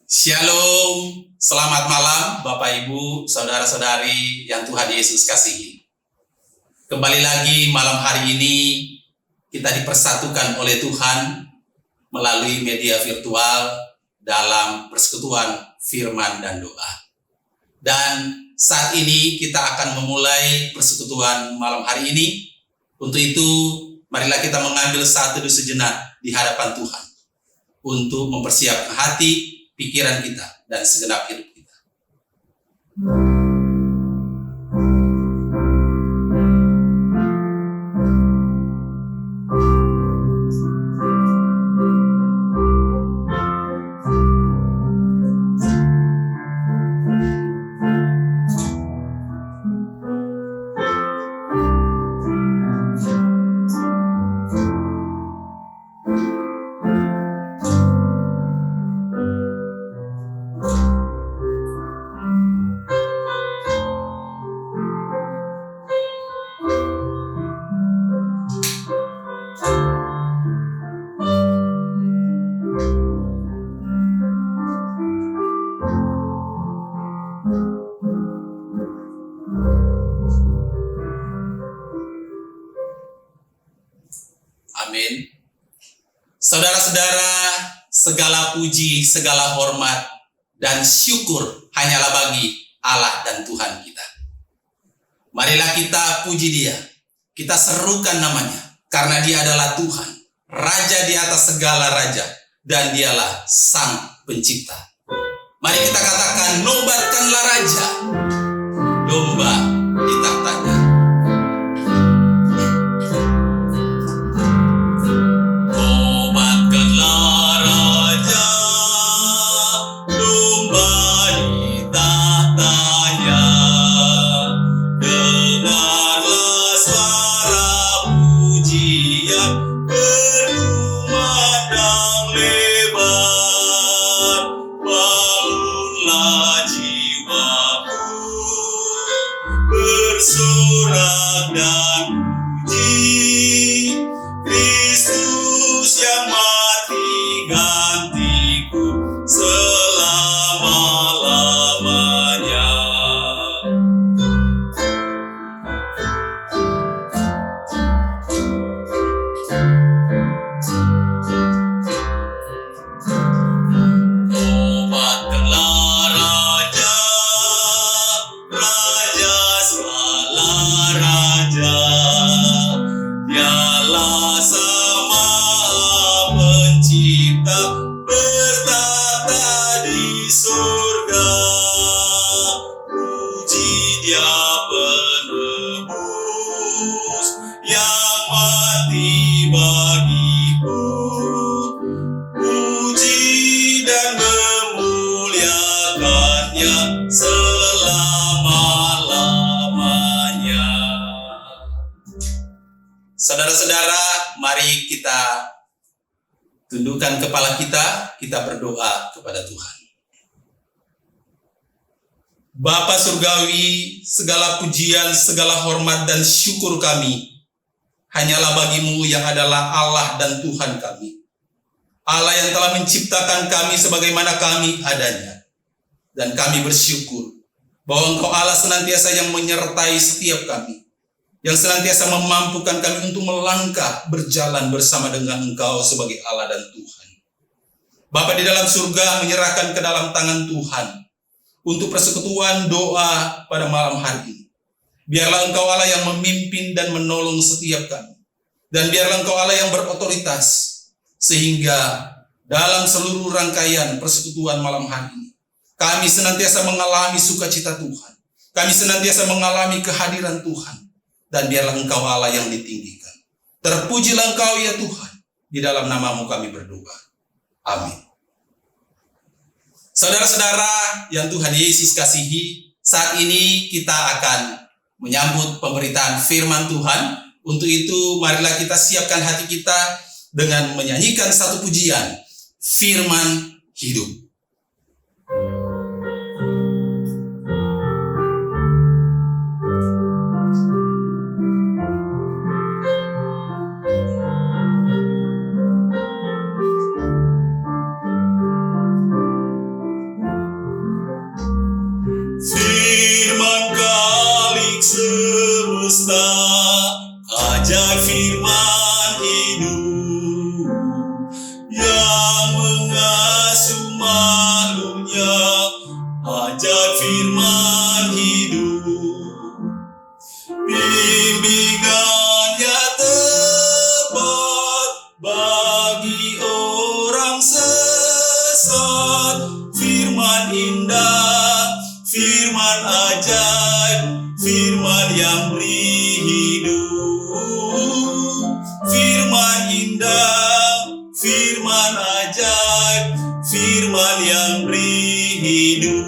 Shalom, selamat malam Bapak Ibu, Saudara-saudari yang Tuhan Yesus kasihi. Kembali lagi malam hari ini kita dipersatukan oleh Tuhan melalui media virtual dalam persekutuan firman dan doa. Dan saat ini kita akan memulai persekutuan malam hari ini. Untuk itu, marilah kita mengambil saat teduh sejenak di hadapan Tuhan untuk mempersiapkan hati, pikiran kita, dan segenap hidup kita. Amin. Saudara-saudara, segala puji, segala hormat, dan syukur hanyalah bagi Allah dan Tuhan kita. Marilah kita puji Dia, kita serukan namanya, karena Dia adalah Tuhan, Raja di atas segala raja, dan Dialah Sang Pencipta. Mari kita katakan, nobatkanlah Raja, domba di tahtanya. Bersorak dan puji Kristus yang mati gantiku selama-lamanya. Dialah Sang Pencipta bertata di surga. Puji Dia penebus yang mati bagiku. Puji dan memuliakannya selama-lamanya. Saudara-saudara, mari kita tundukkan kepala kita berdoa kepada Tuhan. Bapa Surgawi, segala pujian, segala hormat dan syukur kami hanyalah bagi-Mu yang adalah Allah dan Tuhan kami. Allah yang telah menciptakan kami sebagaimana kami adanya. Dan kami bersyukur bahwa Engkau Allah senantiasa yang menyertai setiap kami, yang senantiasa memampukan kami untuk melangkah berjalan bersama dengan Engkau sebagai Allah dan Tuhan. Bapa di dalam surga menyerahkan ke dalam tangan Tuhan untuk persekutuan doa pada malam hari ini. Biarlah Engkau Allah yang memimpin dan menolong setiap kami. Dan biarlah Engkau Allah yang berotoritas, sehingga dalam seluruh rangkaian persekutuan malam hari ini, kami senantiasa mengalami sukacita Tuhan. Kami senantiasa mengalami kehadiran Tuhan. Dan biarlah Engkau Allah yang ditinggikan. Terpujilah Engkau ya Tuhan. Di dalam nama-Mu kami berdoa. Amin. Saudara-saudara yang Tuhan Yesus kasihi, saat ini kita akan menyambut pemberitaan firman Tuhan. Untuk itu marilah kita siapkan hati kita dengan menyanyikan satu pujian, Firman Hidup. yang mengasuh makhluknya, ajar firman hidup. Bimbingannya tepat bagi orang sesat, firman indah, firman ajaib, firman yang beri hidup. Firman indah, firman ajaib, firman yang beri hidup.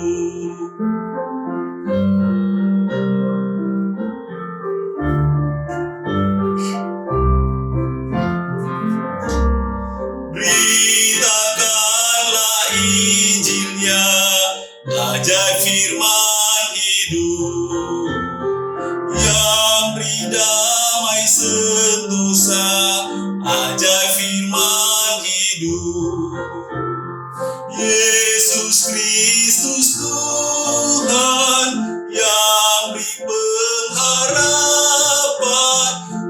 Beritakanlah Injilnya, ajaib firman hidup, yang beri damai sentosa, ajaib firman hidup. Yesus Kristus Tuhan yang beri pengharapan,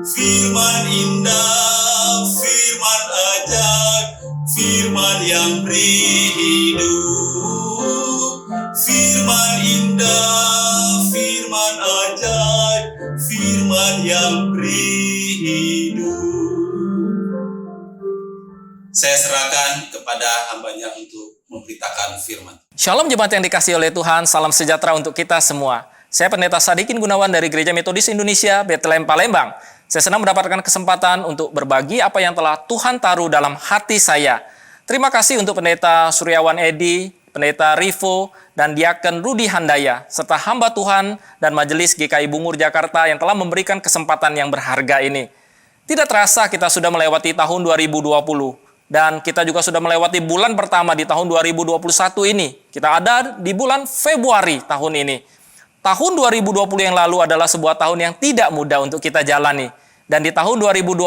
firman indah, firman ajaib, firman yang beri hidup. Firman indah, firman ajaib, firman yang beri hidup. Saya serahkan kepada hamba-Nya untuk memberitakan firman. Shalom jemaat yang dikasihi oleh Tuhan, salam sejahtera untuk kita semua. Saya Pendeta Sadikin Gunawan dari Gereja Metodis Indonesia, Bethlehem, Palembang. Saya senang mendapatkan kesempatan untuk berbagi apa yang telah Tuhan taruh dalam hati saya. Terima kasih untuk Pendeta Suryawan Edi, Pendeta Rivo, dan Diaken Rudi Handaya, serta hamba Tuhan dan Majelis GKI Bungur Jakarta yang telah memberikan kesempatan yang berharga ini. Tidak terasa kita sudah melewati tahun 2020. Dan kita juga sudah melewati bulan pertama di tahun 2021 ini. Kita ada di bulan Februari tahun ini. Tahun 2020 yang lalu adalah sebuah tahun yang tidak mudah untuk kita jalani. Dan di tahun 2021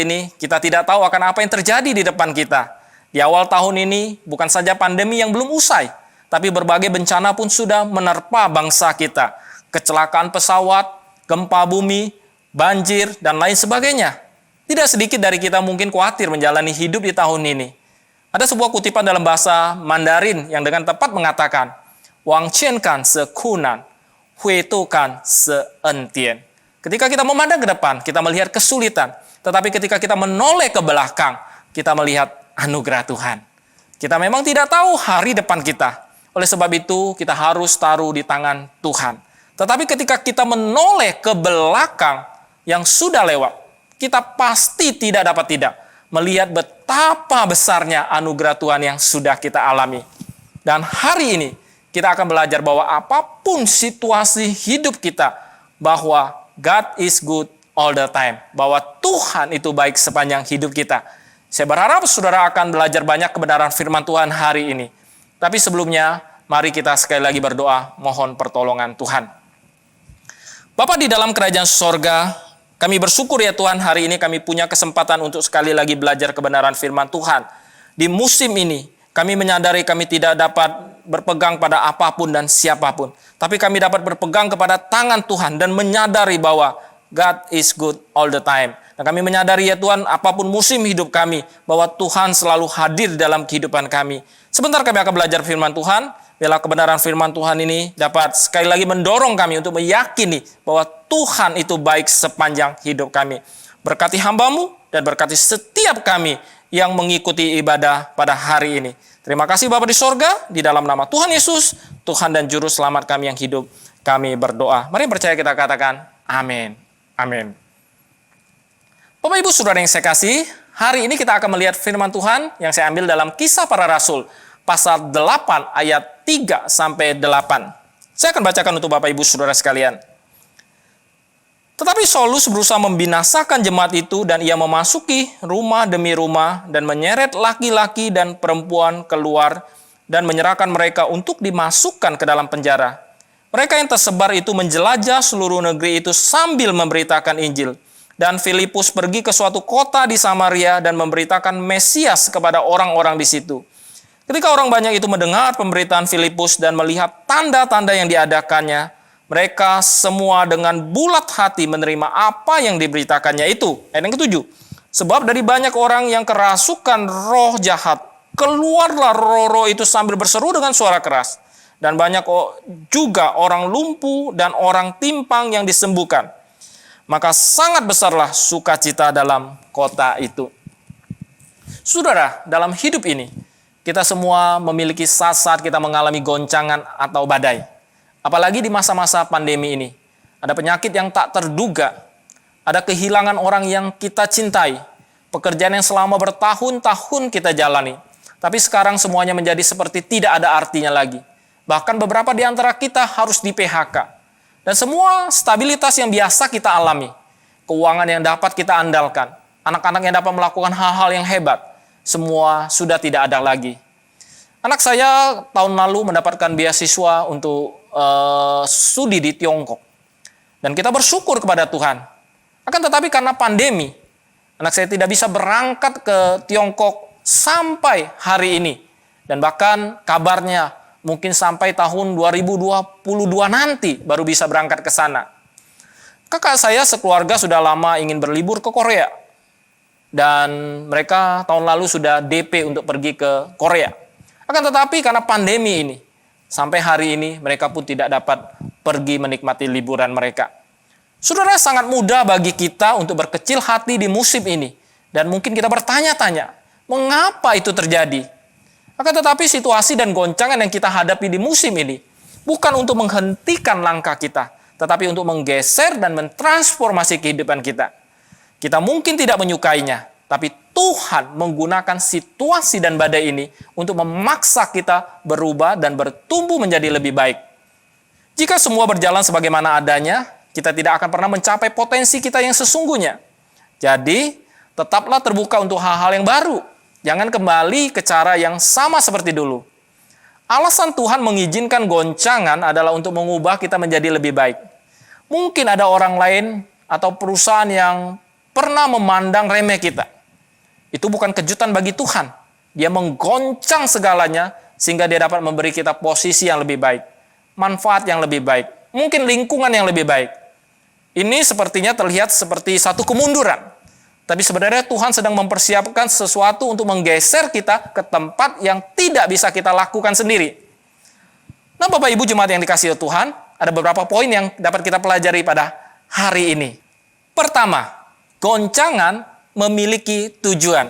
ini, kita tidak tahu akan apa yang terjadi di depan kita. Di awal tahun ini, bukan saja pandemi yang belum usai, tapi berbagai bencana pun sudah menerpa bangsa kita. Kecelakaan pesawat, gempa bumi, banjir, dan lain sebagainya. Tidak sedikit dari kita mungkin khawatir menjalani hidup di tahun ini. Ada sebuah kutipan dalam bahasa Mandarin yang dengan tepat mengatakan, Wang qian kan se kunan, hui tu kan se entian. Ketika kita memandang ke depan, kita melihat kesulitan. Tetapi ketika kita menoleh ke belakang, kita melihat anugerah Tuhan. Kita memang tidak tahu hari depan kita. Oleh sebab itu, kita harus taruh di tangan Tuhan. Tetapi ketika kita menoleh ke belakang yang sudah lewat, kita pasti tidak dapat tidak melihat betapa besarnya anugerah Tuhan yang sudah kita alami. Dan hari ini kita akan belajar bahwa apapun situasi hidup kita, bahwa God is good all the time. Bahwa Tuhan itu baik sepanjang hidup kita. Saya berharap saudara akan belajar banyak kebenaran firman Tuhan hari ini. Tapi sebelumnya, mari kita sekali lagi berdoa, mohon pertolongan Tuhan. Bapa di dalam kerajaan sorga, kami bersyukur ya Tuhan, hari ini kami punya kesempatan untuk sekali lagi belajar kebenaran firman Tuhan. Di musim ini, kami menyadari kami tidak dapat berpegang pada apapun dan siapapun. Tapi kami dapat berpegang kepada tangan Tuhan dan menyadari bahwa God is good all the time. Dan kami menyadari ya Tuhan, apapun musim hidup kami, bahwa Tuhan selalu hadir dalam kehidupan kami. Sebentar kami akan belajar firman Tuhan. Biarlah kebenaran firman Tuhan ini dapat sekali lagi mendorong kami untuk meyakini bahwa Tuhan itu baik sepanjang hidup kami. Berkati hamba-Mu dan berkati setiap kami yang mengikuti ibadah pada hari ini. Terima kasih Bapa di sorga, di dalam nama Tuhan Yesus, Tuhan dan Juru Selamat kami yang hidup, kami berdoa. Mari percaya kita katakan, amin. Amin. Bapak Ibu Saudara yang saya kasih, hari ini kita akan melihat firman Tuhan yang saya ambil dalam Kisah Para Rasul, pasal 8 ayat 3 sampai 8. Saya akan bacakan untuk Bapak Ibu Saudara sekalian. Tetapi Saulus berusaha membinasakan jemaat itu dan ia memasuki rumah demi rumah dan menyeret laki-laki dan perempuan keluar dan menyerahkan mereka untuk dimasukkan ke dalam penjara. Mereka yang tersebar itu menjelajah seluruh negeri itu sambil memberitakan Injil. Dan Filipus pergi ke suatu kota di Samaria dan memberitakan Mesias kepada orang-orang di situ. Ketika orang banyak itu mendengar pemberitaan Filipus dan melihat tanda-tanda yang diadakannya, mereka semua dengan bulat hati menerima apa yang diberitakannya itu. Ayat yang ke-7. Sebab dari banyak orang yang kerasukan roh jahat, keluarlah roh-roh itu sambil berseru dengan suara keras. Dan banyak juga orang lumpuh dan orang timpang yang disembuhkan. Maka sangat besarlah sukacita dalam kota itu. Saudara, dalam hidup ini, kita semua memiliki saat-saat kita mengalami goncangan atau badai. Apalagi di masa-masa pandemi ini. Ada penyakit yang tak terduga. Ada kehilangan orang yang kita cintai. Pekerjaan yang selama bertahun-tahun kita jalani. Tapi sekarang semuanya menjadi seperti tidak ada artinya lagi. Bahkan beberapa di antara kita harus di PHK. Dan semua stabilitas yang biasa kita alami. Keuangan yang dapat kita andalkan. Anak-anak yang dapat melakukan hal-hal yang hebat. Semua sudah tidak ada lagi. Anak saya tahun lalu mendapatkan beasiswa untuk studi di Tiongkok. Dan kita bersyukur kepada Tuhan. Akan tetapi karena pandemi, anak saya tidak bisa berangkat ke Tiongkok sampai hari ini. Dan bahkan kabarnya mungkin sampai tahun 2022 nanti baru bisa berangkat ke sana. Kakak saya sekeluarga sudah lama ingin berlibur ke Korea. Dan mereka tahun lalu sudah DP untuk pergi ke Korea. Akan tetapi karena pandemi ini, sampai hari ini mereka pun tidak dapat pergi menikmati liburan mereka. Saudara, sangat mudah bagi kita untuk berkecil hati di musim ini. Dan mungkin kita bertanya-tanya, mengapa itu terjadi? Akan tetapi situasi dan goncangan yang kita hadapi di musim ini bukan untuk menghentikan langkah kita, tetapi untuk menggeser dan mentransformasi kehidupan kita. Kita mungkin tidak menyukainya, tapi Tuhan menggunakan situasi dan badai ini untuk memaksa kita berubah dan bertumbuh menjadi lebih baik. Jika semua berjalan sebagaimana adanya, kita tidak akan pernah mencapai potensi kita yang sesungguhnya. Jadi, tetaplah terbuka untuk hal-hal yang baru. Jangan kembali ke cara yang sama seperti dulu. Alasan Tuhan mengizinkan goncangan adalah untuk mengubah kita menjadi lebih baik. Mungkin ada orang lain atau perusahaan yang pernah memandang remeh kita. Itu bukan kejutan bagi Tuhan. Dia menggoncang segalanya sehingga dia dapat memberi kita posisi yang lebih baik. Manfaat yang lebih baik. Mungkin lingkungan yang lebih baik. Ini sepertinya terlihat seperti satu kemunduran. Tapi sebenarnya Tuhan sedang mempersiapkan sesuatu untuk menggeser kita ke tempat yang tidak bisa kita lakukan sendiri. Nah, Bapak Ibu jemaat yang dikasihi Tuhan, ada beberapa poin yang dapat kita pelajari pada hari ini. Pertama, goncangan memiliki tujuan.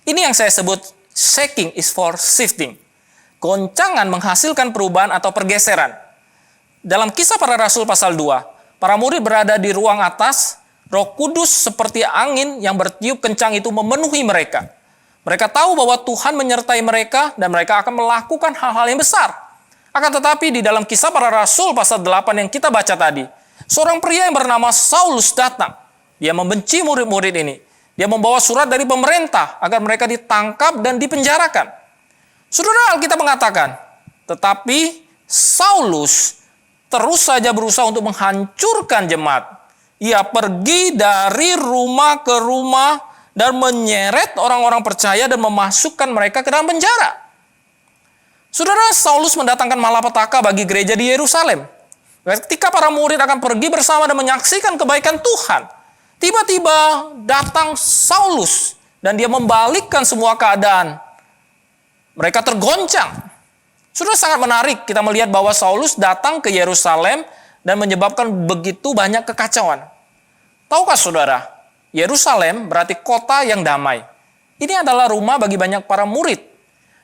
Ini yang saya sebut shaking is for shifting. Goncangan menghasilkan perubahan atau pergeseran. Dalam Kisah Para Rasul pasal 2, para murid berada di ruang atas, Roh Kudus seperti angin yang bertiup kencang itu memenuhi mereka. Mereka tahu bahwa Tuhan menyertai mereka dan mereka akan melakukan hal-hal yang besar. Akan tetapi di dalam Kisah Para Rasul pasal 8 yang kita baca tadi, seorang pria yang bernama Saulus datang. Dia membenci murid-murid ini. Dia membawa surat dari pemerintah agar mereka ditangkap dan dipenjarakan. Saudara, Alkitab mengatakan, tetapi Saulus terus saja berusaha untuk menghancurkan jemaat. Ia pergi dari rumah ke rumah dan menyeret orang-orang percaya dan memasukkan mereka ke dalam penjara. Saudara, Saulus mendatangkan malapetaka bagi gereja di Yerusalem. Ketika para murid akan pergi bersama dan menyaksikan kebaikan Tuhan, tiba-tiba datang Saulus dan dia membalikkan semua keadaan. Mereka tergoncang. Sudah sangat menarik kita melihat bahwa Saulus datang ke Yerusalem dan menyebabkan begitu banyak kekacauan. Tahukah saudara, Yerusalem berarti kota yang damai. Ini adalah rumah bagi banyak para murid.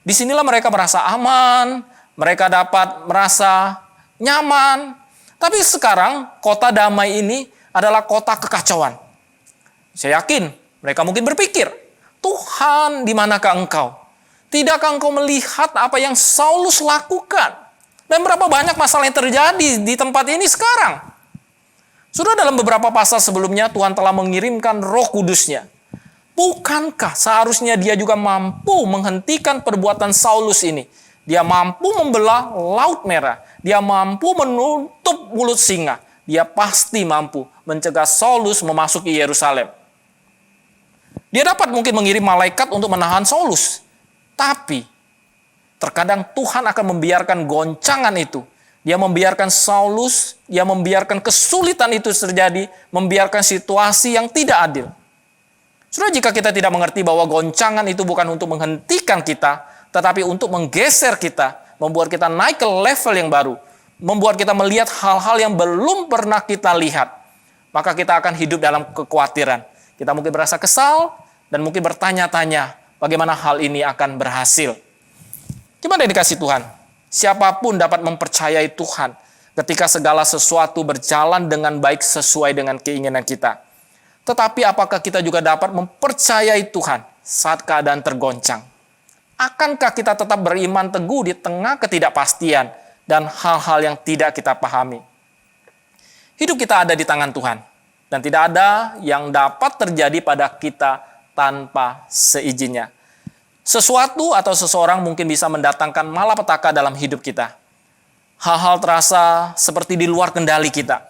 Disinilah mereka merasa aman, mereka dapat merasa nyaman. Tapi sekarang kota damai ini adalah kota kekacauan. Saya yakin mereka mungkin berpikir, Tuhan, di manakah engkau? Tidakkah engkau melihat apa yang Saulus lakukan? Dan berapa banyak masalah yang terjadi di tempat ini sekarang? Sudah dalam beberapa pasal sebelumnya Tuhan telah mengirimkan Roh Kudus-Nya. Bukankah seharusnya dia juga mampu menghentikan perbuatan Saulus ini? Dia mampu membelah Laut Merah. Dia mampu menutup mulut singa. Dia pasti mampu mencegah Saulus memasuki Yerusalem. Dia dapat mungkin mengirim malaikat untuk menahan Saulus. Tapi terkadang Tuhan akan membiarkan goncangan itu. Dia membiarkan Saulus, dia membiarkan kesulitan itu terjadi, membiarkan situasi yang tidak adil. Saudara, jika kita tidak mengerti bahwa goncangan itu bukan untuk menghentikan kita, tetapi untuk menggeser kita, membuat kita naik ke level yang baru, membuat kita melihat hal-hal yang belum pernah kita lihat, maka kita akan hidup dalam kekhawatiran. Kita mungkin merasa kesal dan mungkin bertanya-tanya bagaimana hal ini akan berhasil. Gimana dikasih Tuhan? Siapapun dapat mempercayai Tuhan ketika segala sesuatu berjalan dengan baik sesuai dengan keinginan kita. Tetapi apakah kita juga dapat mempercayai Tuhan saat keadaan tergoncang? Akankah kita tetap beriman teguh di tengah ketidakpastian dan hal-hal yang tidak kita pahami? Hidup kita ada di tangan Tuhan, dan tidak ada yang dapat terjadi pada kita tanpa seizinnya. Sesuatu atau seseorang mungkin bisa mendatangkan malapetaka dalam hidup kita. Hal-hal terasa seperti di luar kendali kita.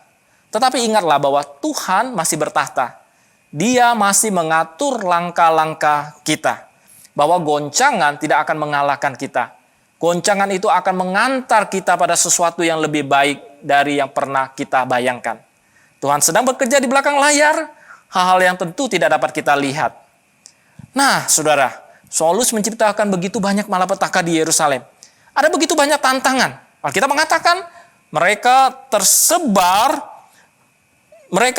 Tetapi ingatlah bahwa Tuhan masih bertahta. Dia masih mengatur langkah-langkah kita. Bahwa goncangan tidak akan mengalahkan kita. Goncangan itu akan mengantar kita pada sesuatu yang lebih baik dari yang pernah kita bayangkan. Tuhan sedang bekerja di belakang layar, hal-hal yang tentu tidak dapat kita lihat. Nah, saudara, Saulus menciptakan begitu banyak malapetaka di Yerusalem. Ada begitu banyak tantangan. Alkitab mengatakan mereka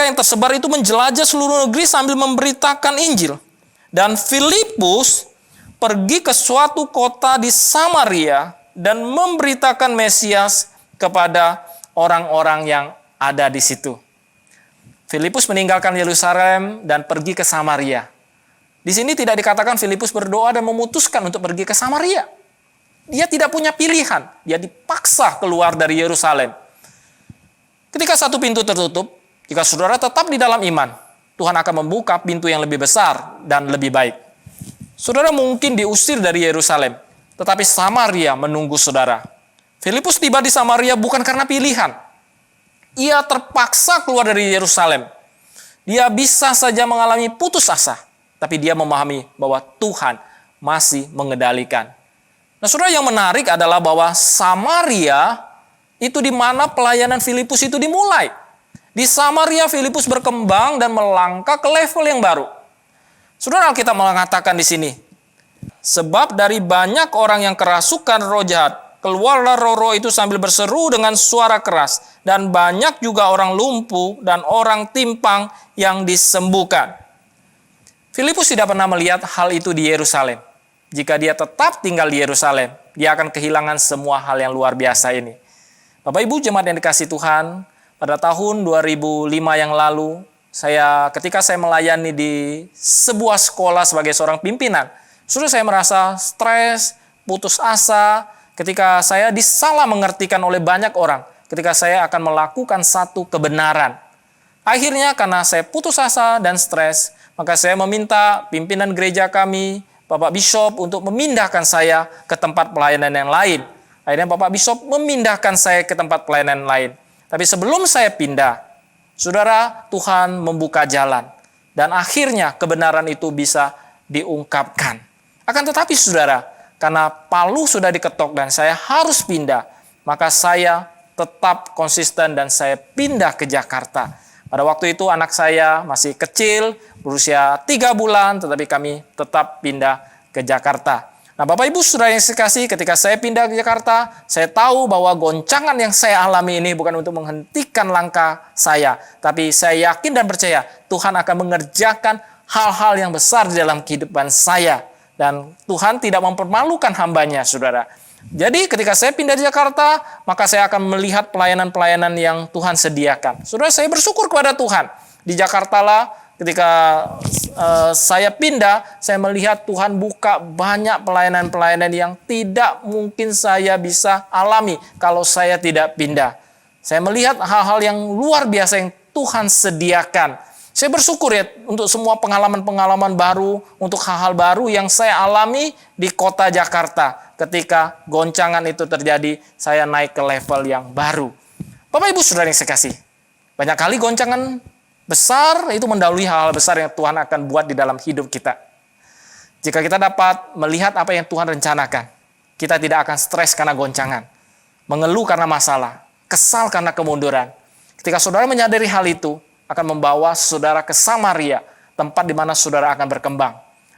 yang tersebar itu menjelajah seluruh negeri sambil memberitakan Injil. Dan Filipus pergi ke suatu kota di Samaria dan memberitakan Mesias kepada orang-orang yang ada di situ. Filipus meninggalkan Yerusalem dan pergi ke Samaria. Di sini tidak dikatakan Filipus berdoa dan memutuskan untuk pergi ke Samaria. Dia tidak punya pilihan. Dia dipaksa keluar dari Yerusalem. Ketika satu pintu tertutup, jika saudara tetap di dalam iman, Tuhan akan membuka pintu yang lebih besar dan lebih baik. Saudara mungkin diusir dari Yerusalem, tetapi Samaria menunggu saudara. Filipus tiba di Samaria bukan karena pilihan. Ia terpaksa keluar dari Yerusalem. Dia bisa saja mengalami putus asa, tapi dia memahami bahwa Tuhan masih mengendalikan. Nah, saudara, yang menarik adalah bahwa Samaria itu di mana pelayanan Filipus itu dimulai. Di Samaria Filipus berkembang dan melangkah ke level yang baru. Saudara, Alkitab mengatakan di sini, sebab dari banyak orang yang kerasukan roh jahat, keluarlah roh-roh itu sambil berseru dengan suara keras, dan banyak juga orang lumpuh dan orang timpang yang disembuhkan. Filipus tidak pernah melihat hal itu di Yerusalem. Jika dia tetap tinggal di Yerusalem, dia akan kehilangan semua hal yang luar biasa ini. Bapak Ibu jemaat yang dikasihi Tuhan, pada tahun 2005 yang lalu, ketika saya melayani di sebuah sekolah sebagai seorang pimpinan, sudah saya merasa stres, putus asa, ketika saya disalah mengertikan oleh banyak orang, ketika saya akan melakukan satu kebenaran. Akhirnya karena saya putus asa dan stres, maka saya meminta pimpinan gereja kami, Bapak Bishop, untuk memindahkan saya ke tempat pelayanan yang lain. Akhirnya Bapak Bishop memindahkan saya ke tempat pelayanan lain. Tapi sebelum saya pindah, saudara, Tuhan membuka jalan. Dan akhirnya kebenaran itu bisa diungkapkan. Akan tetapi saudara, karena palu sudah diketok dan saya harus pindah, maka saya tetap konsisten dan saya pindah ke Jakarta. Pada waktu itu anak saya masih kecil, berusia 3 bulan, tetapi kami tetap pindah ke Jakarta. Nah, Bapak Ibu saudara yang sekasih, ketika saya pindah ke Jakarta, saya tahu bahwa goncangan yang saya alami ini bukan untuk menghentikan langkah saya, tapi saya yakin dan percaya Tuhan akan mengerjakan hal-hal yang besar di dalam kehidupan saya. Dan Tuhan tidak mempermalukan hambanya, saudara. Jadi ketika saya pindah di Jakarta, maka saya akan melihat pelayanan-pelayanan yang Tuhan sediakan. Saudara, saya bersyukur kepada Tuhan. Di Jakarta lah, ketika saya pindah, saya melihat Tuhan buka banyak pelayanan-pelayanan yang tidak mungkin saya bisa alami kalau saya tidak pindah. Saya melihat hal-hal yang luar biasa yang Tuhan sediakan. Saya bersyukur ya untuk semua pengalaman-pengalaman baru, untuk hal-hal baru yang saya alami di kota Jakarta. Ketika goncangan itu terjadi, saya naik ke level yang baru. Bapak Ibu saudara yang sekasih, banyak kali goncangan besar itu mendahului hal-hal besar yang Tuhan akan buat di dalam hidup kita. Jika kita dapat melihat apa yang Tuhan rencanakan, kita tidak akan stres karena goncangan, mengeluh karena masalah, kesal karena kemunduran. Ketika saudara menyadari hal itu, akan membawa saudara ke Samaria, tempat di mana saudara akan berkembang,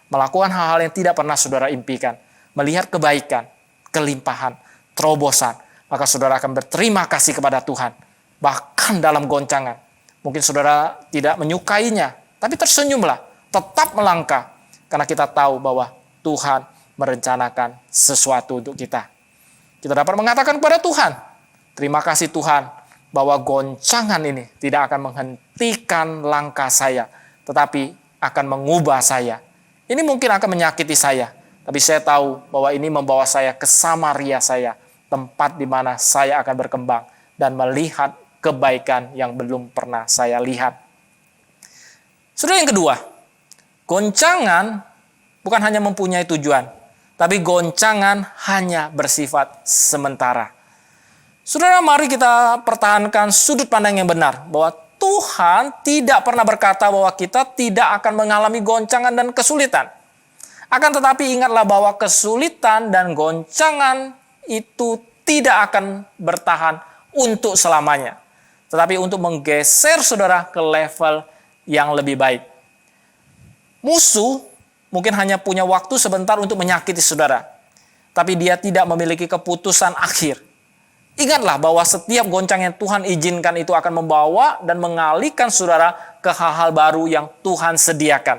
melakukan hal-hal yang tidak pernah saudara impikan, melihat kebaikan, kelimpahan, terobosan, maka saudara akan berterima kasih kepada Tuhan. Bahkan dalam goncangan, mungkin saudara tidak menyukainya, tapi tersenyumlah, tetap melangkah, karena kita tahu bahwa Tuhan merencanakan sesuatu untuk kita. Kita dapat mengatakan kepada Tuhan, terima kasih Tuhan, bahwa goncangan ini tidak akan menghentikan langkah saya, tetapi akan mengubah saya. Ini mungkin akan menyakiti saya, tapi saya tahu bahwa ini membawa saya ke Samaria saya, tempat di mana saya akan berkembang dan melihat kebaikan yang belum pernah saya lihat. Saudara, yang kedua, goncangan bukan hanya mempunyai tujuan, tapi goncangan hanya bersifat sementara. Saudara, mari kita pertahankan sudut pandang yang benar, bahwa Tuhan tidak pernah berkata bahwa kita tidak akan mengalami goncangan dan kesulitan. Akan tetapi ingatlah bahwa kesulitan dan goncangan itu tidak akan bertahan untuk selamanya, tetapi untuk menggeser saudara ke level yang lebih baik. Musuh mungkin hanya punya waktu sebentar untuk menyakiti saudara, tapi dia tidak memiliki keputusan akhir. Ingatlah bahwa setiap goncang yang Tuhan izinkan itu akan membawa dan mengalihkan saudara ke hal-hal baru yang Tuhan sediakan.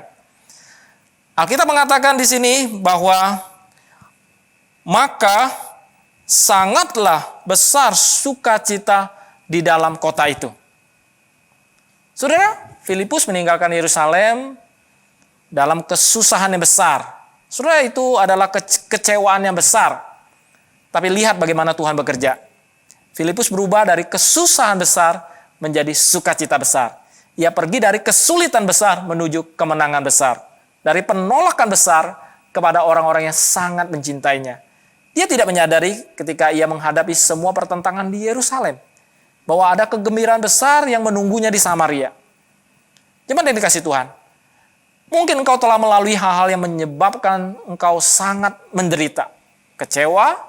Alkitab mengatakan di sini bahwa maka sangatlah besar sukacita di dalam kota itu. Saudara, Filipus meninggalkan Yerusalem dalam kesusahan yang besar. Saudara, itu adalah kekecewaan yang besar. Tapi lihat bagaimana Tuhan bekerja. Filipus berubah dari kesusahan besar menjadi sukacita besar. Ia pergi dari kesulitan besar menuju kemenangan besar. Dari penolakan besar kepada orang-orang yang sangat mencintainya. Dia tidak menyadari ketika ia menghadapi semua pertentangan di Yerusalem, bahwa ada kegembiraan besar yang menunggunya di Samaria. Jemaat yang dikasihi Tuhan, mungkin engkau telah melalui hal-hal yang menyebabkan engkau sangat menderita, kecewa,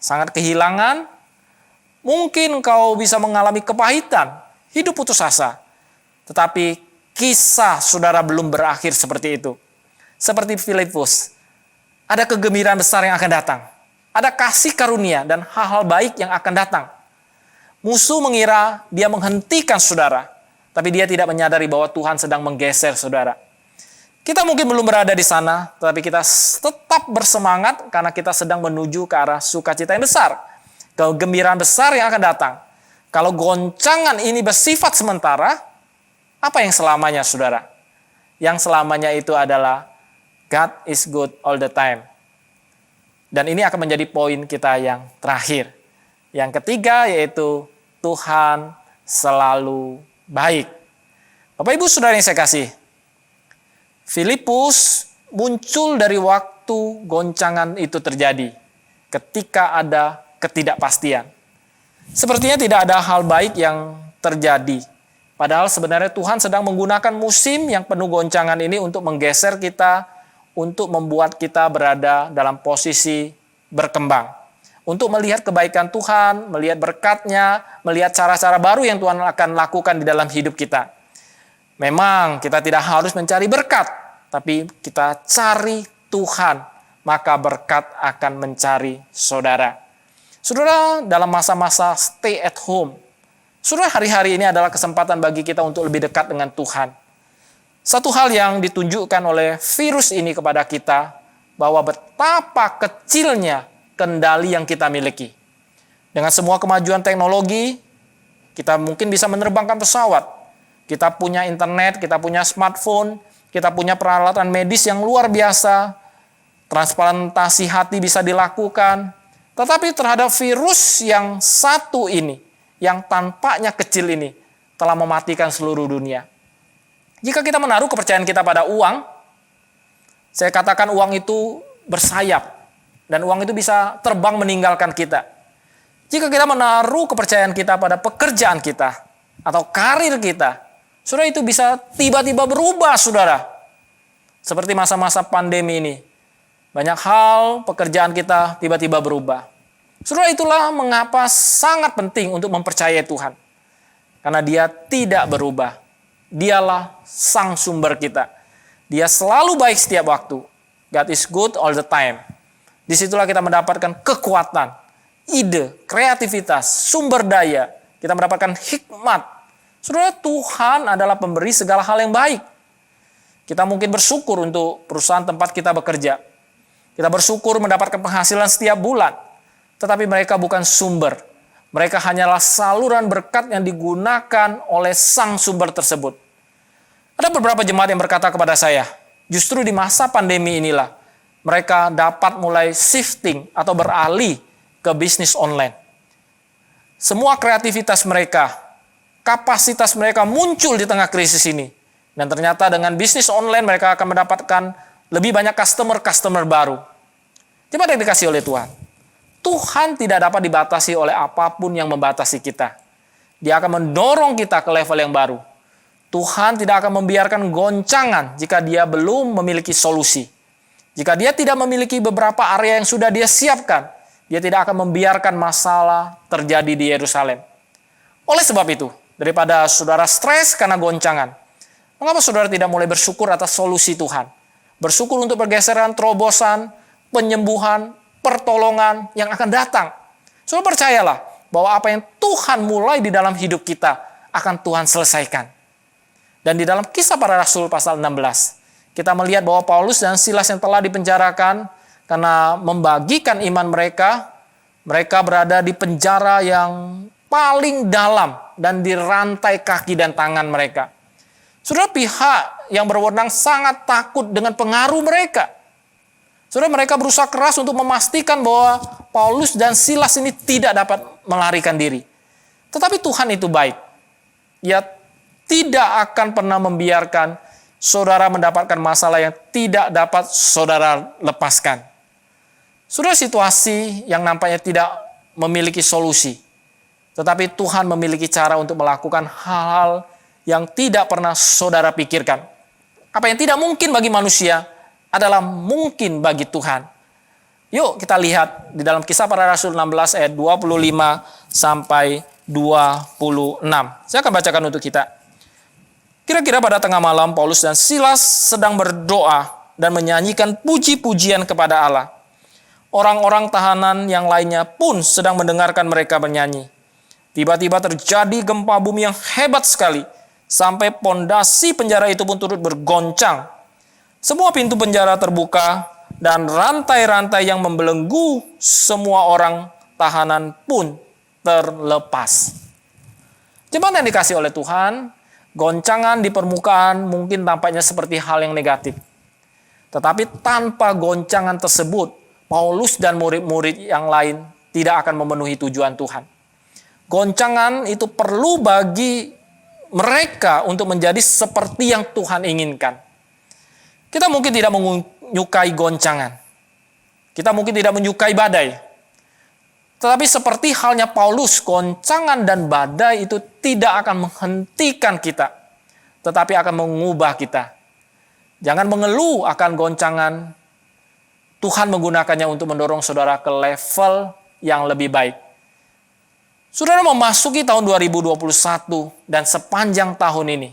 sangat kehilangan. Mungkin engkau bisa mengalami kepahitan, hidup putus asa. Tetapi kisah saudara belum berakhir seperti itu. Seperti Filipus, ada kegembiraan besar yang akan datang. Ada kasih karunia dan hal-hal baik yang akan datang. Musuh mengira dia menghentikan saudara, tapi dia tidak menyadari bahwa Tuhan sedang menggeser saudara. Kita mungkin belum berada di sana, tetapi kita tetap bersemangat karena kita sedang menuju ke arah sukacita yang besar. Kegembiraan besar yang akan datang. Kalau goncangan ini bersifat sementara, apa yang selamanya saudara? Yang selamanya itu adalah God is good all the time. Dan ini akan menjadi poin kita yang terakhir. Yang ketiga yaitu Tuhan selalu baik. Bapak Ibu Saudara yang saya kasih, Filipus muncul dari waktu goncangan itu terjadi. Ketika ada ketidakpastian. Sepertinya tidak ada hal baik yang terjadi. Padahal sebenarnya Tuhan sedang menggunakan musim yang penuh goncangan ini untuk menggeser kita, untuk membuat kita berada dalam posisi berkembang. Untuk melihat kebaikan Tuhan, melihat berkat-Nya, melihat cara-cara baru yang Tuhan akan lakukan di dalam hidup kita. Memang kita tidak harus mencari berkat, tapi kita cari Tuhan, maka berkat akan mencari saudara. Saudara, dalam masa-masa stay at home, saudara, hari-hari ini adalah kesempatan bagi kita untuk lebih dekat dengan Tuhan. Satu hal yang ditunjukkan oleh virus ini kepada kita, bahwa betapa kecilnya kendali yang kita miliki. Dengan semua kemajuan teknologi, kita mungkin bisa menerbangkan pesawat. Kita punya internet, kita punya smartphone, kita punya peralatan medis yang luar biasa. Transplantasi hati bisa dilakukan. Tetapi terhadap virus yang satu ini, yang tampaknya kecil ini, telah mematikan seluruh dunia. Jika kita menaruh kepercayaan kita pada uang, saya katakan uang itu bersayap, dan uang itu bisa terbang meninggalkan kita. Jika kita menaruh kepercayaan kita pada pekerjaan kita, atau karir kita, saudara, itu bisa tiba-tiba berubah, saudara. Seperti masa-masa pandemi ini. Banyak hal pekerjaan kita tiba-tiba berubah. Saudara, itulah mengapa sangat penting untuk mempercayai Tuhan. Karena Dia tidak berubah. Dialah sang sumber kita. Dia selalu baik setiap waktu. God is good all the time. Disitulah kita mendapatkan kekuatan, ide, kreativitas, sumber daya. Kita mendapatkan hikmat. Saudara, Tuhan adalah pemberi segala hal yang baik. Kita mungkin bersyukur untuk perusahaan tempat kita bekerja. Kita bersyukur mendapatkan penghasilan setiap bulan. Tetapi mereka bukan sumber. Mereka hanyalah saluran berkat yang digunakan oleh sang sumber tersebut. Ada beberapa jemaat yang berkata kepada saya, justru di masa pandemi inilah mereka dapat mulai shifting atau beralih ke bisnis online. Semua kreativitas mereka, kapasitas mereka muncul di tengah krisis ini. Dan ternyata dengan bisnis online mereka akan mendapatkan lebih banyak customer baru. Jemaat yang dikasihi oleh Tuhan. Tuhan tidak dapat dibatasi oleh apapun yang membatasi kita. Dia akan mendorong kita ke level yang baru. Tuhan tidak akan membiarkan goncangan jika dia belum memiliki solusi. Jika dia tidak memiliki beberapa area yang sudah dia siapkan, dia tidak akan membiarkan masalah terjadi di Yerusalem. Oleh sebab itu, daripada saudara stres karena goncangan, mengapa saudara tidak mulai bersyukur atas solusi Tuhan? Bersyukur untuk pergeseran, terobosan, penyembuhan, pertolongan yang akan datang. Saudara percayalah bahwa apa yang Tuhan mulai di dalam hidup kita akan Tuhan selesaikan. Dan di dalam Kisah Para Rasul pasal 16, kita melihat bahwa Paulus dan Silas yang telah dipenjarakan karena membagikan iman mereka, mereka berada di penjara yang paling dalam dan dirantai kaki dan tangan mereka. Saudara, pihak yang berwenang sangat takut dengan pengaruh mereka. Saudara, mereka berusaha keras untuk memastikan bahwa Paulus dan Silas ini tidak dapat melarikan diri. Tetapi Tuhan itu baik. Ia tidak akan pernah membiarkan saudara mendapatkan masalah yang tidak dapat saudara lepaskan. Saudara, situasi yang nampaknya tidak memiliki solusi. Tetapi Tuhan memiliki cara untuk melakukan hal-hal yang tidak pernah saudara pikirkan. Apa yang tidak mungkin bagi manusia adalah mungkin bagi Tuhan. Yuk kita lihat di dalam Kisah Para Rasul 16 ayat 25 sampai 26. Saya akan bacakan untuk kita. Kira-kira pada tengah malam Paulus dan Silas sedang berdoa dan menyanyikan puji-pujian kepada Allah. Orang-orang tahanan yang lainnya pun sedang mendengarkan mereka bernyanyi. Tiba-tiba terjadi gempa bumi yang hebat sekali, sampai pondasi penjara itu pun turut bergoncang. Semua pintu penjara terbuka dan rantai-rantai yang membelenggu semua orang tahanan pun terlepas. Jemaat yang dikasihi oleh Tuhan, goncangan di permukaan mungkin tampaknya seperti hal yang negatif. Tetapi tanpa goncangan tersebut, Paulus dan murid-murid yang lain tidak akan memenuhi tujuan Tuhan. Goncangan itu perlu bagi mereka untuk menjadi seperti yang Tuhan inginkan. Kita mungkin tidak menyukai goncangan. Kita mungkin tidak menyukai badai. Tetapi seperti halnya Paulus, goncangan dan badai itu tidak akan menghentikan kita, tetapi akan mengubah kita. Jangan mengeluh akan goncangan. Tuhan menggunakannya untuk mendorong saudara ke level yang lebih baik. Saudara memasuki tahun 2021 dan sepanjang tahun ini,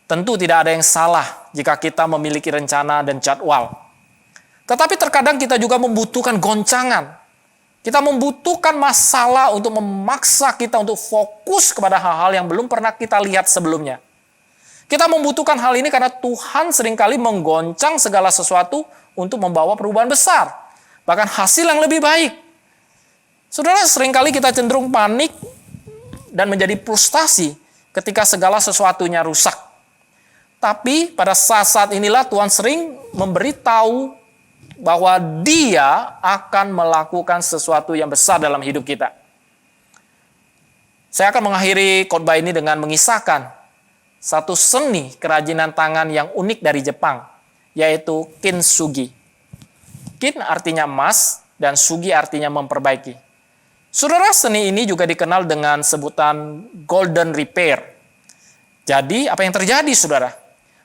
tentu tidak ada yang salah jika kita memiliki rencana dan jadwal. Tetapi terkadang kita juga membutuhkan goncangan. Kita membutuhkan masalah untuk memaksa kita untuk fokus kepada hal-hal yang belum pernah kita lihat sebelumnya. Kita membutuhkan hal ini karena Tuhan seringkali menggoncang segala sesuatu untuk membawa perubahan besar. Bahkan hasil yang lebih baik. Saudara, seringkali kita cenderung panik dan menjadi frustasi ketika segala sesuatunya rusak. Tapi pada saat-saat inilah Tuhan sering memberitahu bahwa Dia akan melakukan sesuatu yang besar dalam hidup kita. Saya akan mengakhiri khotbah ini dengan mengisahkan satu seni kerajinan tangan yang unik dari Jepang, yaitu kintsugi. Kin artinya emas dan sugi artinya memperbaiki. Saudara, seni ini juga dikenal dengan sebutan golden repair. Jadi, apa yang terjadi, saudara?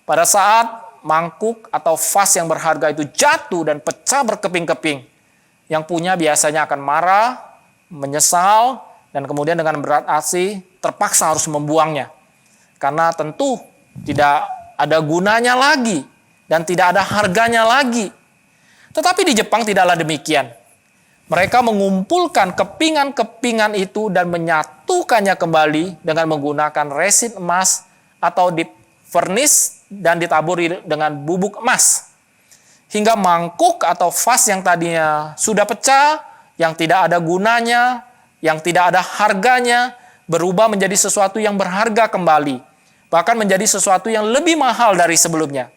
Pada saat mangkuk atau vas yang berharga itu jatuh dan pecah berkeping-keping, yang punya biasanya akan marah, menyesal, dan kemudian dengan berat hati terpaksa harus membuangnya. Karena tentu tidak ada gunanya lagi. dan tidak ada harganya lagi. Tetapi di Jepang tidaklah demikian. Mereka mengumpulkan kepingan-kepingan itu dan menyatukannya kembali dengan menggunakan resin emas atau di-furnish dan ditaburi dengan bubuk emas. Hingga mangkuk atau vas yang tadinya sudah pecah, yang tidak ada gunanya, yang tidak ada harganya, berubah menjadi sesuatu yang berharga kembali. Bahkan menjadi sesuatu yang lebih mahal dari sebelumnya.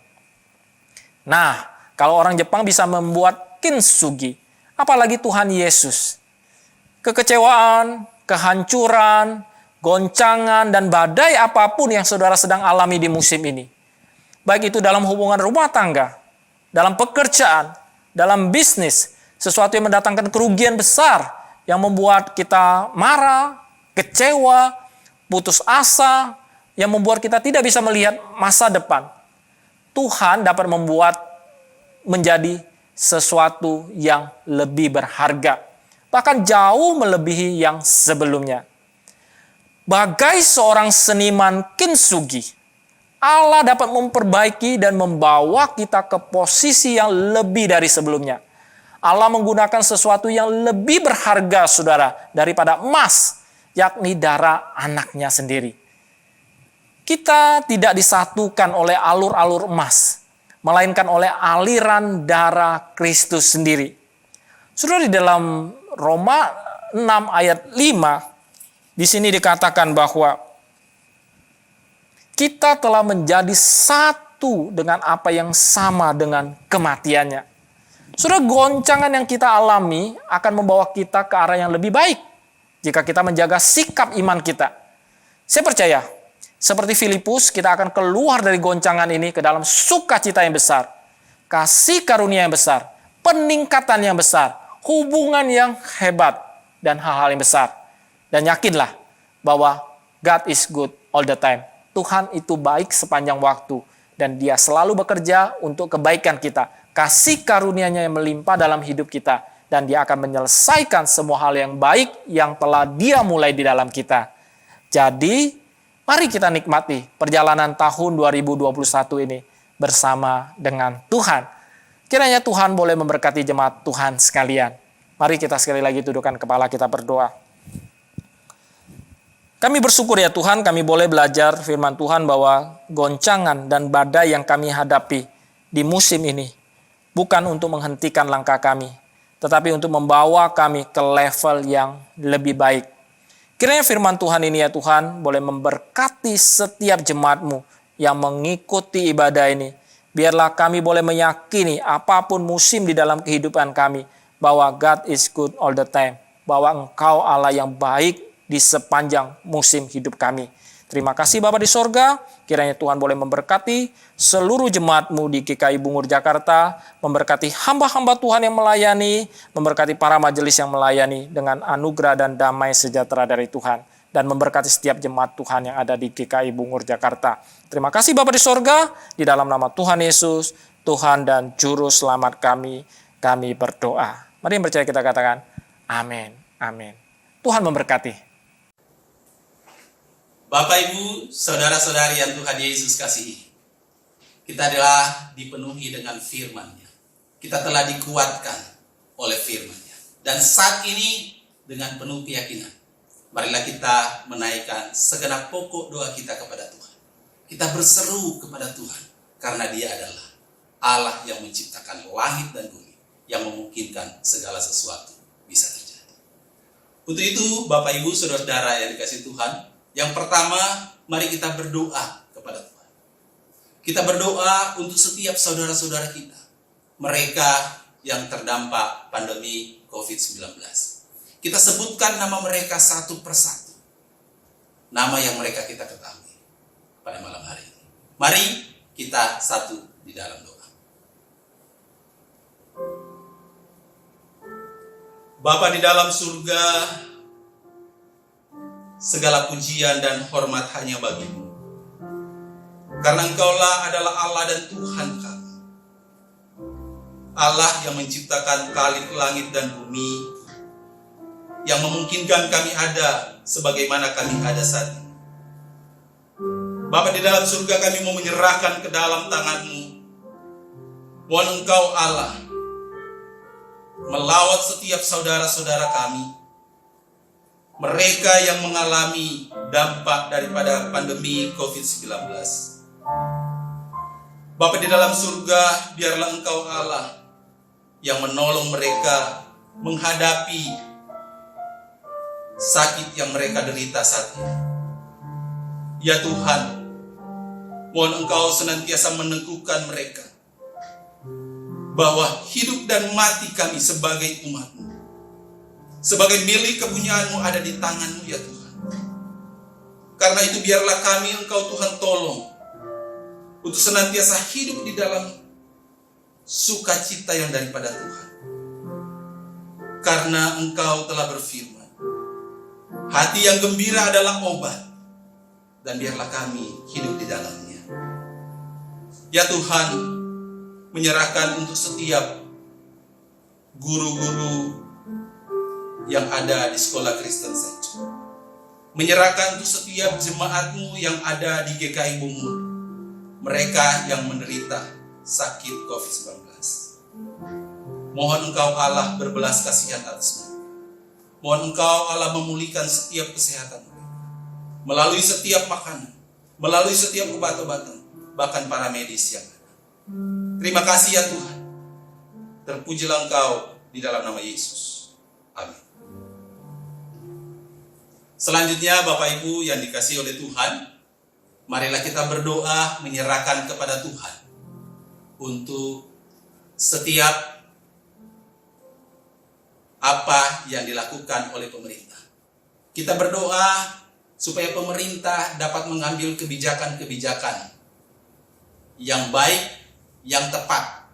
Nah, kalau orang Jepang bisa membuat kintsugi, apalagi Tuhan Yesus. Kekecewaan, kehancuran, goncangan, dan badai apapun yang saudara sedang alami di musim ini. Baik itu dalam hubungan rumah tangga, dalam pekerjaan, dalam bisnis, sesuatu yang mendatangkan kerugian besar, yang membuat kita marah, kecewa, putus asa, yang membuat kita tidak bisa melihat masa depan. Tuhan dapat membuat menjadi sesuatu yang lebih berharga, bahkan jauh melebihi yang sebelumnya. Bagai seorang seniman kintsugi, Allah dapat memperbaiki dan membawa kita ke posisi yang lebih dari sebelumnya. Allah menggunakan sesuatu yang lebih berharga, saudara, daripada emas, yakni darah anaknya sendiri. Kita tidak disatukan oleh alur-alur emas, melainkan oleh aliran darah Kristus sendiri. Saudara, di dalam Roma 6 ayat 5, di sini dikatakan bahwa kita telah menjadi satu dengan apa yang sama dengan kematiannya. Saudara, goncangan yang kita alami akan membawa kita ke arah yang lebih baik jika kita menjaga sikap iman kita. Saya percaya, seperti Filipus, kita akan keluar dari goncangan ini ke dalam sukacita yang besar, kasih karunia yang besar, peningkatan yang besar, hubungan yang hebat, dan hal-hal yang besar. Dan yakinlah bahwa God is good all the time. Tuhan itu baik sepanjang waktu, dan Dia selalu bekerja untuk kebaikan kita. Kasih karunia-Nya yang melimpah dalam hidup kita, dan Dia akan menyelesaikan semua hal yang baik yang telah Dia mulai di dalam kita. Jadi, mari kita nikmati perjalanan tahun 2021 ini bersama dengan Tuhan. Kiranya Tuhan boleh memberkati jemaat Tuhan sekalian. Mari kita sekali lagi tundukkan kepala kita berdoa. Kami bersyukur ya Tuhan, kami boleh belajar firman Tuhan bahwa goncangan dan badai yang kami hadapi di musim ini bukan untuk menghentikan langkah kami, tetapi untuk membawa kami ke level yang lebih baik. Kiranya firman Tuhan ini ya Tuhan boleh memberkati setiap jemaat-Mu yang mengikuti ibadah ini. Biarlah kami boleh meyakini apapun musim di dalam kehidupan kami, bahwa God is good all the time, bahwa Engkau Allah yang baik di sepanjang musim hidup kami. Terima kasih Bapa di sorga, kiranya Tuhan boleh memberkati seluruh jemaat-Mu di GKI Bungur Jakarta, memberkati hamba-hamba Tuhan yang melayani, memberkati para majelis yang melayani dengan anugerah dan damai sejahtera dari Tuhan, dan memberkati setiap jemaat Tuhan yang ada di GKI Bungur Jakarta. Terima kasih Bapa di sorga, di dalam nama Tuhan Yesus, Tuhan dan Juru Selamat kami berdoa. Mari yang percaya kita katakan, amin, amin. Tuhan memberkati. Bapak, Ibu, saudara-saudari yang Tuhan Yesus kasihi, kita adalah dipenuhi dengan firman-Nya. Kita telah dikuatkan oleh firman-Nya. Dan saat ini dengan penuh keyakinan, marilah kita menaikkan segenap pokok doa kita kepada Tuhan. Kita berseru kepada Tuhan, karena Dia adalah Allah yang menciptakan langit dan bumi, yang memungkinkan segala sesuatu bisa terjadi. Untuk itu, Bapak, Ibu, saudara-saudara yang dikasihi Tuhan, yang pertama, mari kita berdoa kepada Tuhan. Kita berdoa untuk setiap saudara-saudara kita, mereka yang terdampak pandemi COVID-19. Kita sebutkan nama mereka satu persatu, nama yang mereka kita ketahui pada malam hari ini. Mari kita satu di dalam doa. Bapa di dalam surga, segala pujian dan hormat hanya bagi-Mu. Karena Engkaulah adalah Allah dan Tuhan kami. Allah yang menciptakan langit dan bumi, yang memungkinkan kami ada sebagaimana kami ada saat ini. Bapa di dalam surga, kami mau menyerahkan ke dalam tangan-Mu Mohon Engkau Allah melawat setiap saudara-saudara kami, mereka yang mengalami dampak daripada pandemi COVID-19. Bapa di dalam surga, biarlah Engkau Allah yang menolong mereka menghadapi sakit yang mereka derita saat ini. Ya Tuhan, mohon Engkau senantiasa meneguhkan mereka bahwa hidup dan mati kami sebagai umat-Mu, sebagai milik kepunyaan-Mu ada di tangan-Mu ya Tuhan. Karena itu biarlah kami Engkau Tuhan tolong untuk senantiasa hidup di dalam sukacita yang daripada Tuhan. Karena Engkau telah berfirman, hati yang gembira adalah obat, dan biarlah kami hidup di dalamnya. Ya Tuhan, menyerahkan untuk setiap guru-guru yang ada di sekolah Kristen Sanctuary, menyerahkan untuk setiap jemaat-Mu yang ada di GKI Bungur, mereka yang menderita sakit COVID-19. Mohon Engkau Allah berbelas kasihan atas mereka. Mohon Engkau Allah memulihkan setiap kesehatan mereka, melalui setiap makanan, melalui setiap obat-obatan, bahkan para medis yang ada. Terima kasih ya Tuhan. Terpujilah Engkau di dalam nama Yesus. Amin. Selanjutnya Bapak Ibu yang dikasihi oleh Tuhan, marilah kita berdoa menyerahkan kepada Tuhan untuk setiap apa yang dilakukan oleh pemerintah. Kita berdoa supaya pemerintah dapat mengambil kebijakan-kebijakan yang baik, yang tepat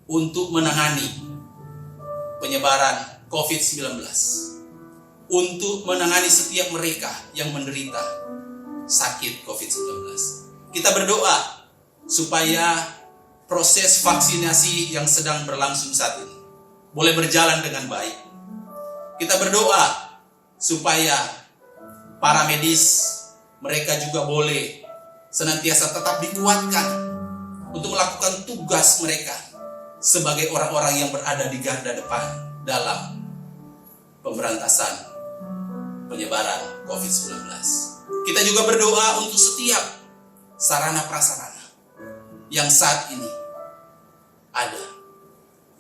untuk menangani penyebaran COVID-19, untuk menangani setiap mereka yang menderita sakit COVID-19. Kita berdoa supaya proses vaksinasi yang sedang berlangsung saat ini boleh berjalan dengan baik. Kita berdoa supaya para medis mereka juga boleh senantiasa tetap dikuatkan untuk melakukan tugas mereka sebagai orang-orang yang berada di garda depan dalam pemberantasan penyebaran COVID-19. Kita juga berdoa untuk setiap sarana prasarana yang saat ini ada,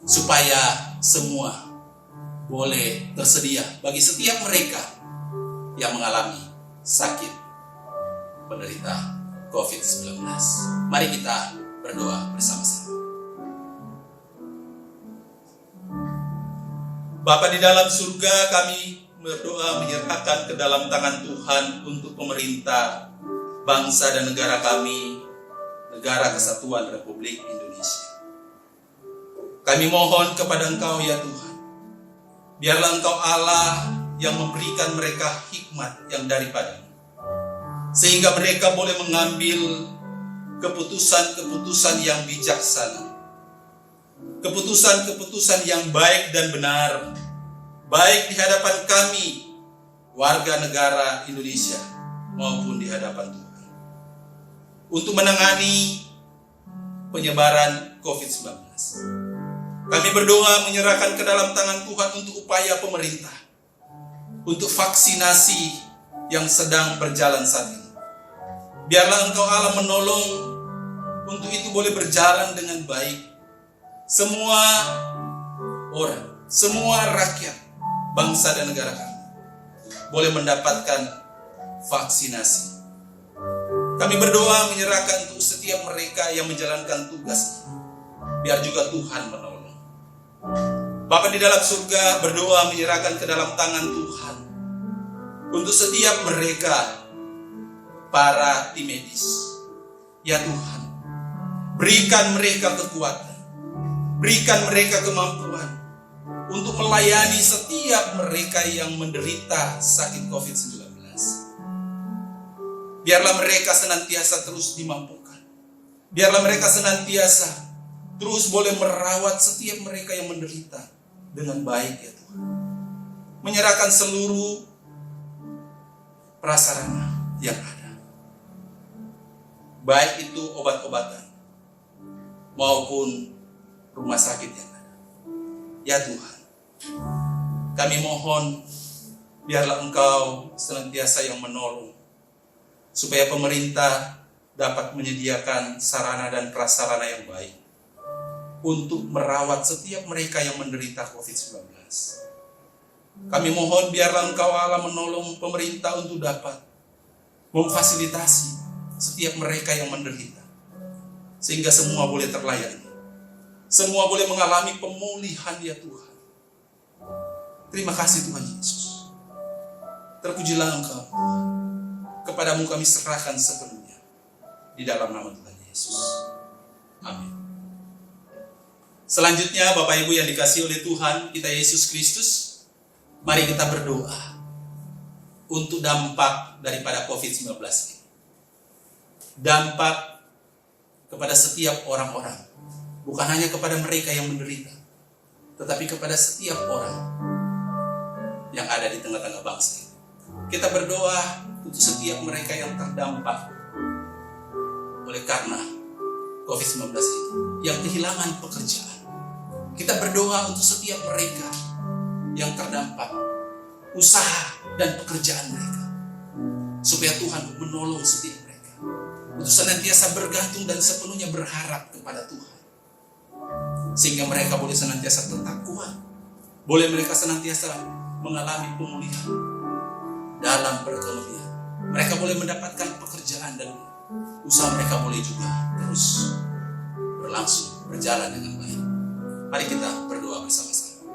supaya semua boleh tersedia bagi setiap mereka yang mengalami sakit penderita COVID-19. Mari kita berdoa bersama-sama. Bapa di dalam surga, kami berdoa menyerahkan ke dalam tangan Tuhan untuk pemerintah, bangsa dan negara kami, Negara Kesatuan Republik Indonesia. Kami mohon kepada Engkau ya Tuhan, biarlah Engkau Allah yang memberikan mereka hikmat yang daripada-Mu, sehingga mereka boleh mengambil keputusan-keputusan yang bijaksana, keputusan-keputusan yang baik dan benar, baik di hadapan kami, warga negara Indonesia, maupun di hadapan Tuhan, untuk menangani penyebaran COVID-19. Kami berdoa menyerahkan ke dalam tangan Tuhan untuk upaya pemerintah, untuk vaksinasi yang sedang berjalan saat ini. Biarlah Engkau Allah menolong untuk itu boleh berjalan dengan baik. Semua orang, semua rakyat, bangsa dan negara kami boleh mendapatkan vaksinasi. Kami berdoa menyerahkan untuk setiap mereka yang menjalankan tugas, biar juga Tuhan menolong. Bapa di dalam surga, berdoa menyerahkan ke dalam tangan Tuhan untuk setiap mereka, para tim medis. Ya Tuhan, berikan mereka kekuatan, berikan mereka kemampuan untuk melayani setiap mereka yang menderita sakit COVID-19. Biarlah mereka senantiasa terus dimampukan. Biarlah mereka senantiasa terus boleh merawat setiap mereka yang menderita dengan baik ya Tuhan. Menyerahkan seluruh prasarana yang ada, baik itu obat-obatan maupun rumah sakit yang ada. Ya Tuhan, kami mohon biarlah Engkau senantiasa yang menolong, supaya pemerintah dapat menyediakan sarana dan prasarana yang baik untuk merawat setiap mereka yang menderita COVID-19. Kami mohon biarlah Engkau Allah menolong pemerintah untuk dapat memfasilitasi setiap mereka yang menderita, sehingga semua boleh terlayani, semua boleh mengalami pemulihan ya Tuhan. Terima kasih Tuhan Yesus. Terpujilah Engkau Tuhan. Kepadamu kami serahkan sepenuhnya, di dalam nama Tuhan Yesus. Amin. Selanjutnya Bapak Ibu yang dikasihi oleh Tuhan kita Yesus Kristus, mari kita berdoa untuk dampak daripada COVID-19 ini. Dampak kepada setiap orang-orang, bukan hanya kepada mereka yang menderita, tetapi kepada setiap orang yang ada di tengah-tengah bangsa ini. Kita berdoa untuk setiap mereka yang terdampak oleh karena COVID-19 ini, yang kehilangan pekerjaan. Kita berdoa untuk setiap mereka yang terdampak usaha dan pekerjaan mereka, supaya Tuhan menolong setiap mereka untuk senantiasa bergantung dan sepenuhnya berharap kepada Tuhan, sehingga mereka boleh senantiasa tetap kuat, boleh mereka senantiasa mengalami pemulihan dalam perekonomian. Mereka boleh mendapatkan pekerjaan dan usaha mereka boleh juga terus berlangsung, berjalan dengan baik. Mari kita berdoa bersama-sama.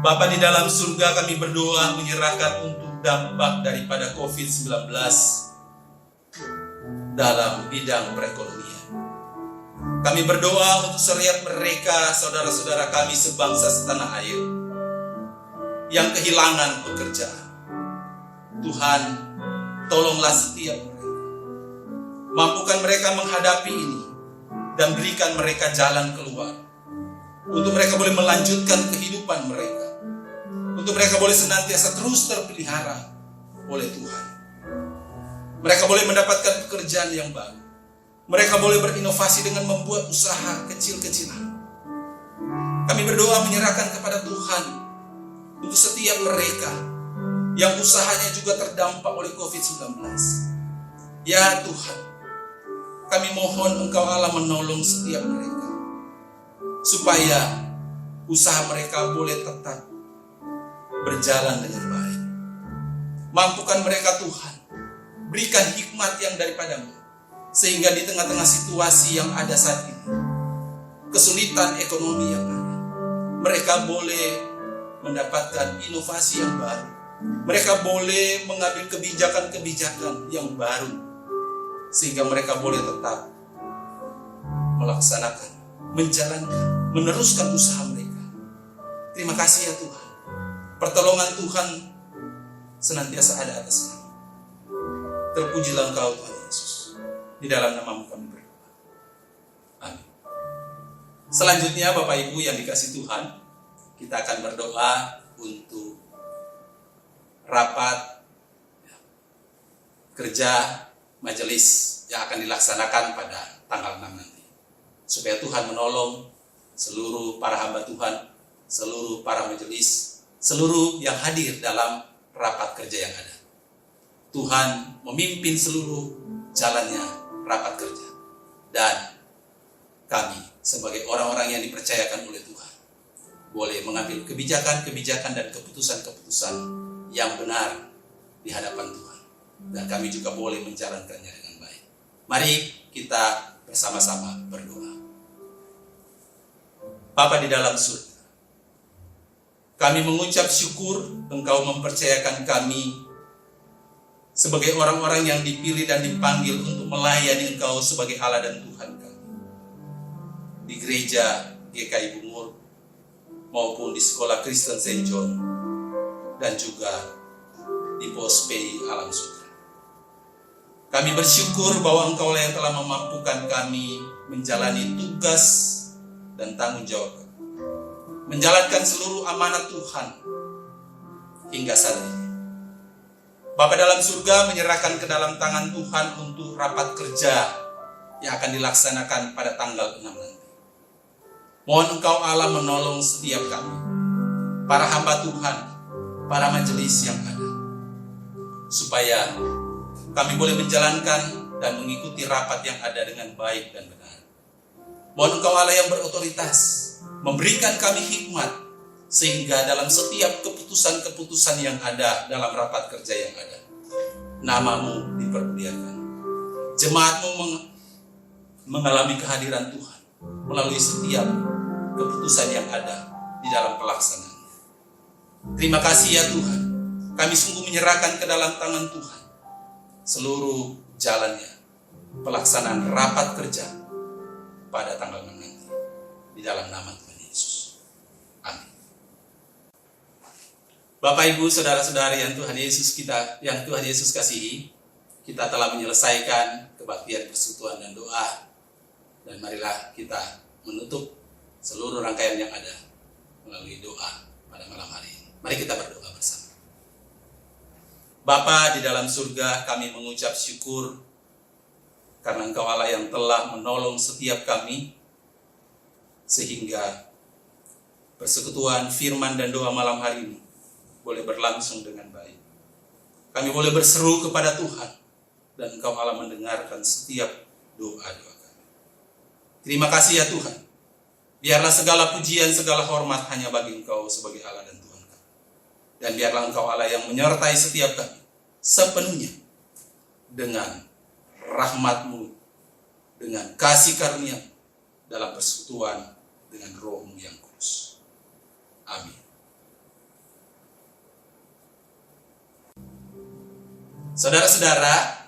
Bapa di dalam surga, kami berdoa menyerahkan untuk dampak daripada COVID-19 dalam bidang perekonomian. Kami berdoa untuk setiap mereka, saudara-saudara kami sebangsa setanah air yang kehilangan pekerjaan. Tuhan, tolonglah setiap mereka. Mampukan mereka menghadapi ini dan berikan mereka jalan keluar, untuk mereka boleh melanjutkan kehidupan mereka, untuk mereka boleh senantiasa terus terpelihara oleh Tuhan. Mereka boleh mendapatkan pekerjaan yang baru. Mereka boleh berinovasi dengan membuat usaha kecil-kecilan. Kami berdoa menyerahkan kepada Tuhan untuk setiap mereka yang usahanya juga terdampak oleh COVID-19. Ya Tuhan, kami mohon Engkau Allah menolong setiap mereka, supaya usaha mereka boleh tetap berjalan dengan baik. Mampukan mereka Tuhan, berikan hikmat yang daripadamu, sehingga di tengah-tengah situasi yang ada saat ini, kesulitan ekonomi yang ada, mereka boleh mendapatkan inovasi yang baru. Mereka boleh mengambil kebijakan-kebijakan yang baru, sehingga mereka boleh tetap melaksanakan, menjalankan, meneruskan usaha mereka. Terima kasih ya Tuhan. Pertolongan Tuhan senantiasa ada atas kami. Terpujilah Engkau Tuhan Yesus. Di dalam nama-Mu kami berdoa. Amin. Selanjutnya Bapak Ibu yang dikasihi Tuhan, kita akan berdoa untuk rapat kerja majelis yang akan dilaksanakan pada tanggal 6 nanti. Supaya Tuhan menolong seluruh para hamba Tuhan, seluruh para majelis, seluruh yang hadir dalam rapat kerja yang ada. Tuhan memimpin seluruh jalannya rapat kerja. Dan kami sebagai orang-orang yang dipercayakan oleh Tuhan boleh mengambil kebijakan-kebijakan dan keputusan-keputusan yang benar di hadapan Tuhan. Dan kami juga boleh menjalankannya dengan baik. Mari kita bersama-sama berdoa. Bapa di dalam surga, kami mengucap syukur Engkau mempercayakan kami sebagai orang-orang yang dipilih dan dipanggil untuk melayani Engkau sebagai Allah dan Tuhan kami. Di gereja GKI Bungur maupun di sekolah Kristen St. John dan juga di Pos PI Alam Sutra. Kami bersyukur bahwa Engkau lah yang telah memampukan kami menjalani tugas dan tanggung jawab, menjalankan seluruh amanat Tuhan hingga saat ini. Bapa dalam surga menyerahkan ke dalam tangan Tuhan untuk rapat kerja yang akan dilaksanakan pada tanggal 6 nanti. Mohon Engkau Allah menolong setiap kami, para hamba Tuhan, para majelis yang ada, supaya kami boleh menjalankan dan mengikuti rapat yang ada dengan baik dan benar. Mohon Engkau Allah yang berotoritas, memberikan kami hikmat, sehingga dalam setiap keputusan-keputusan yang ada dalam rapat kerja yang ada, nama-Mu dipermuliakan. Jemaat-Mu mengalami kehadiran Tuhan melalui setiap keputusan yang ada di dalam pelaksanaannya. Terima kasih ya Tuhan, kami sungguh menyerahkan ke dalam tangan Tuhan seluruh jalannya pelaksanaan rapat kerja pada tanggal 6 nanti, di dalam nama Tuhan Yesus. Amin. Bapak Ibu, saudara-saudari yang Tuhan Yesus kasihi, kita telah menyelesaikan kebaktian persekutuan dan doa, dan marilah kita menutup seluruh rangkaian yang ada melalui doa pada malam hari ini. Mari kita berdoa bersama. Bapa di dalam surga, kami mengucap syukur karena Engkau Allah yang telah menolong setiap kami, sehingga persekutuan firman dan doa malam hari ini boleh berlangsung dengan baik. Kami boleh berseru kepada Tuhan, dan Engkau Allah mendengarkan setiap doa-doa kami. Terima kasih ya Tuhan. Biarlah segala pujian, segala hormat hanya bagi Engkau sebagai Allah dan Tuhan kami. Dan biarlah Engkau Allah yang menyertai setiap kami sepenuhnya dengan rahmat-Mu, dengan kasih karunia dalam persekutuan dengan Roh-Mu yang kudus. Amin. Saudara-saudara,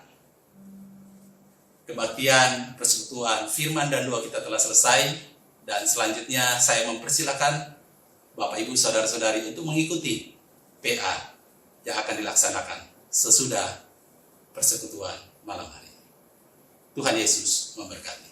kebaktian persekutuan firman dan doa kita telah selesai, dan selanjutnya saya mempersilakan Bapak Ibu saudara-saudari untuk mengikuti PA yang akan dilaksanakan sesudah persekutuan malam hari. Tuhan Yesus memberkati.